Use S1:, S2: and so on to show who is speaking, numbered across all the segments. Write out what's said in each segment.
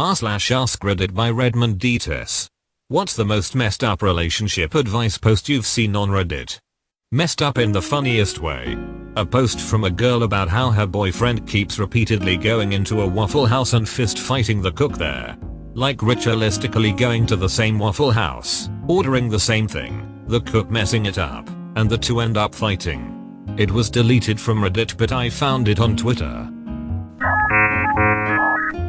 S1: r/AskReddit by Redmond Dts. What's the most messed up relationship advice post you've seen on Reddit? Messed up in the funniest way. A post from a girl about how her boyfriend keeps repeatedly going into a Waffle House and fist fighting the cook there. Like ritualistically going to the same Waffle House, ordering the same thing, the cook messing it up, and the two end up fighting. It was deleted from Reddit but I found it on Twitter.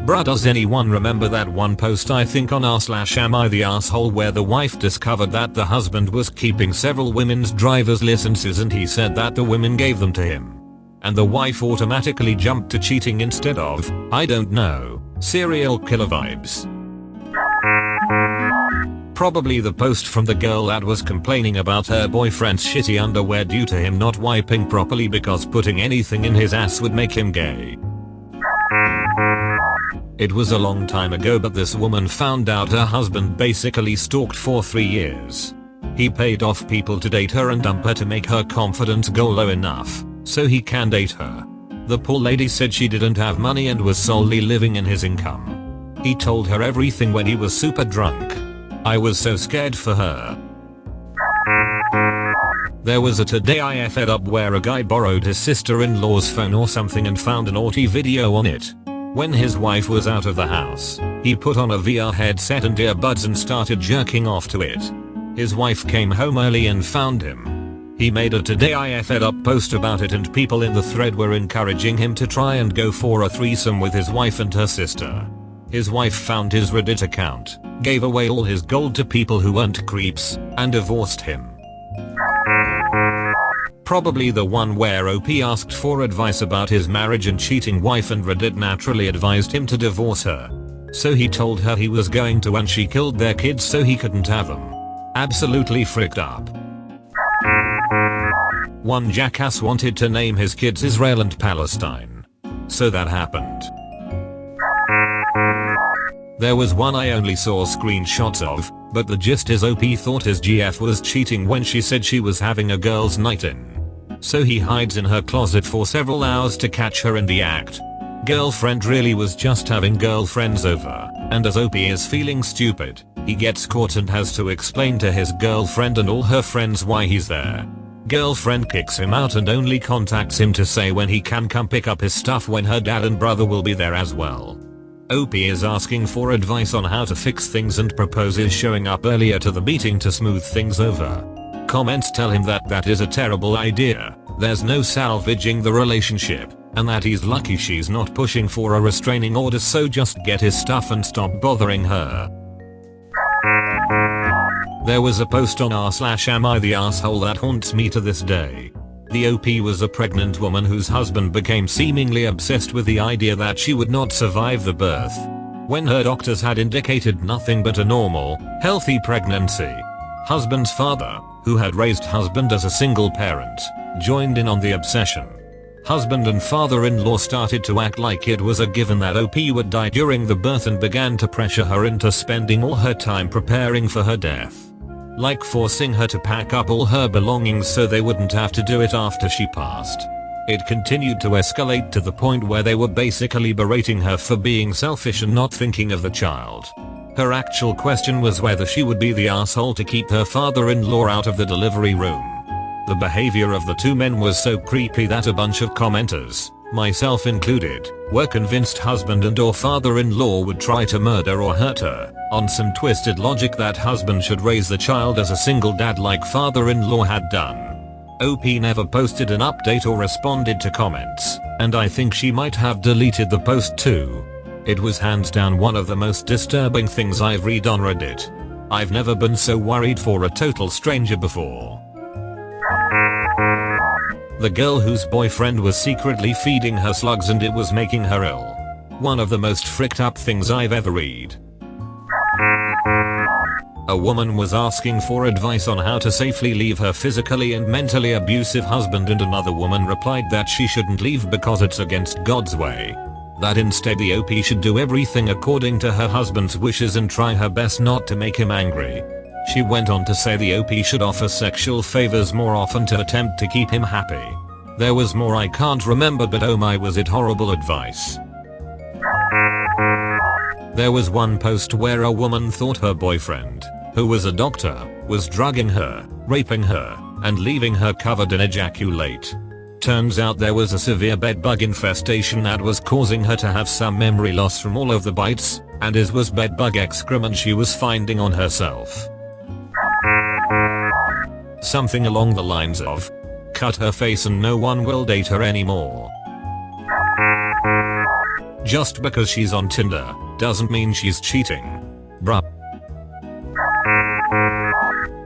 S1: Bruh, does anyone remember that one post I think on r/am I the asshole where the wife discovered that the husband was keeping several women's driver's licenses and he said that the women gave them to him? And the wife automatically jumped to cheating instead of, I don't know, serial killer vibes. Probably the post from the girl that was complaining about her boyfriend's shitty underwear due to him not wiping properly because putting anything in his ass would make him gay. It was a long time ago but this woman found out her husband basically stalked for 3 years. He paid off people to date her and dump her to make her confidence go low enough so he can date her. The poor lady said she didn't have money and was solely living in his income. He told her everything when he was super drunk. I was so scared for her. There was a Today I fed up where a guy borrowed his sister-in-law's phone or something and found a naughty video on it. When his wife was out of the house, he put on a VR headset and earbuds and started jerking off to it. His wife came home early and found him. He made a Today I fed up post about it and people in the thread were encouraging him to try and go for a threesome with his wife and her sister. His wife found his Reddit account, gave away all his gold to people who weren't creeps, and divorced him. Probably the one where OP asked for advice about his marriage and cheating wife and Reddit naturally advised him to divorce her. So he told her he was going to and she killed their kids so he couldn't have them. Absolutely fricked up. One jackass wanted to name his kids Israel and Palestine. So that happened. There was one I only saw screenshots of, but the gist is OP thought his GF was cheating when she said she was having a girls' night in. So he hides in her closet for several hours to catch her in the act. Girlfriend really was just having girlfriends over, and as OP is feeling stupid, he gets caught and has to explain to his girlfriend and all her friends why he's there. Girlfriend kicks him out and only contacts him to say when he can come pick up his stuff when her dad and brother will be there as well. OP is asking for advice on how to fix things and proposes showing up earlier to the meeting to smooth things over. Comments tell him that that is a terrible idea, there's no salvaging the relationship, and that he's lucky she's not pushing for a restraining order so just get his stuff and stop bothering her. There was a post on r/am I the asshole that haunts me to this day. The OP was a pregnant woman whose husband became seemingly obsessed with the idea that she would not survive the birth, when her doctors had indicated nothing but a normal, healthy pregnancy. Husband's father, who had raised husband as a single parent, joined in on the obsession. Husband and father-in-law started to act like it was a given that OP would die during the birth and began to pressure her into spending all her time preparing for her death. Like forcing her to pack up all her belongings so they wouldn't have to do it after she passed. It continued to escalate to the point where they were basically berating her for being selfish and not thinking of the child. Her actual question was whether she would be the asshole to keep her father-in-law out of the delivery room. The behavior of the two men was so creepy that a bunch of commenters, myself included, were convinced husband and or father-in-law would try to murder or hurt her, on some twisted logic that husband should raise the child as a single dad like father-in-law had done. OP never posted an update or responded to comments, and I think she might have deleted the post too. It was hands down one of the most disturbing things I've read on Reddit. I've never been so worried for a total stranger before. The girl whose boyfriend was secretly feeding her slugs and it was making her ill. One of the most fricked up things I've ever read. A woman was asking for advice on how to safely leave her physically and mentally abusive husband and another woman replied that she shouldn't leave because it's against God's way. That instead the OP should do everything according to her husband's wishes and try her best not to make him angry. She went on to say the OP should offer sexual favors more often to attempt to keep him happy. There was more I can't remember but oh my was it horrible advice. There was one post where a woman thought her boyfriend, who was a doctor, was drugging her, raping her, and leaving her covered in ejaculate. Turns out there was a severe bedbug infestation that was causing her to have some memory loss from all of the bites, and it was bedbug excrement she was finding on herself. Something along the lines of, cut her face and no one will date her anymore. Just because she's on Tinder, doesn't mean she's cheating. Bruh.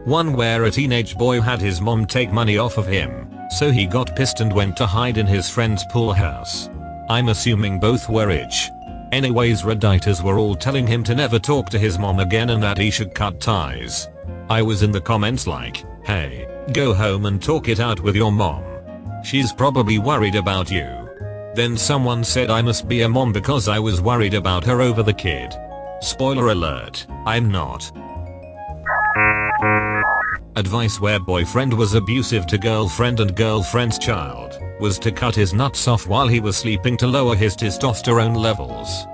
S1: One where a teenage boy had his mom take money off of him, so he got pissed and went to hide in his friend's pool house. I'm assuming both were rich. Anyways, Redditors were all telling him to never talk to his mom again and that he should cut ties. I was in the comments like, hey, go home and talk it out with your mom. She's probably worried about you. Then someone said I must be a mom because I was worried about her over the kid. Spoiler alert, I'm not. Advice where boyfriend was abusive to girlfriend and girlfriend's child was to cut his nuts off while he was sleeping to lower his testosterone levels.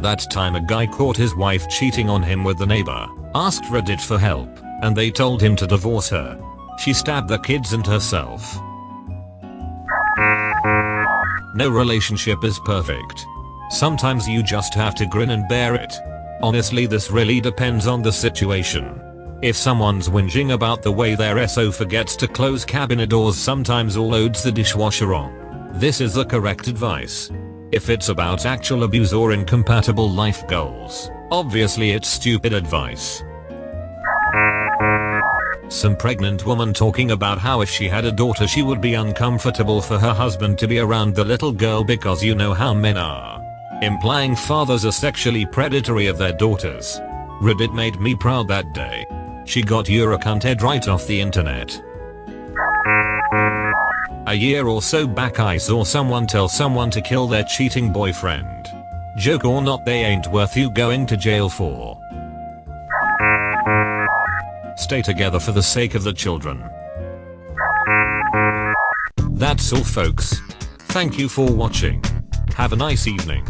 S1: That time a guy caught his wife cheating on him with the neighbor, asked Reddit for help, and they told him to divorce her. She stabbed the kids and herself. No relationship is perfect. Sometimes you just have to grin and bear it. Honestly, this really depends on the situation. If someone's whinging about the way their SO forgets to close cabinet doors sometimes or loads the dishwasher on, this is the correct advice. If it's about actual abuse or incompatible life goals, obviously it's stupid advice. Some pregnant woman talking about how if she had a daughter she would be uncomfortable for her husband to be around the little girl because you know how men are. Implying fathers are sexually predatory of their daughters. Reddit made me proud that day. She got Eurocunted right off the internet. A year or so back I saw someone tell someone to kill their cheating boyfriend. Joke or not, they ain't worth you going to jail for. Stay together for the sake of the children. That's all folks. Thank you for watching. Have a nice evening.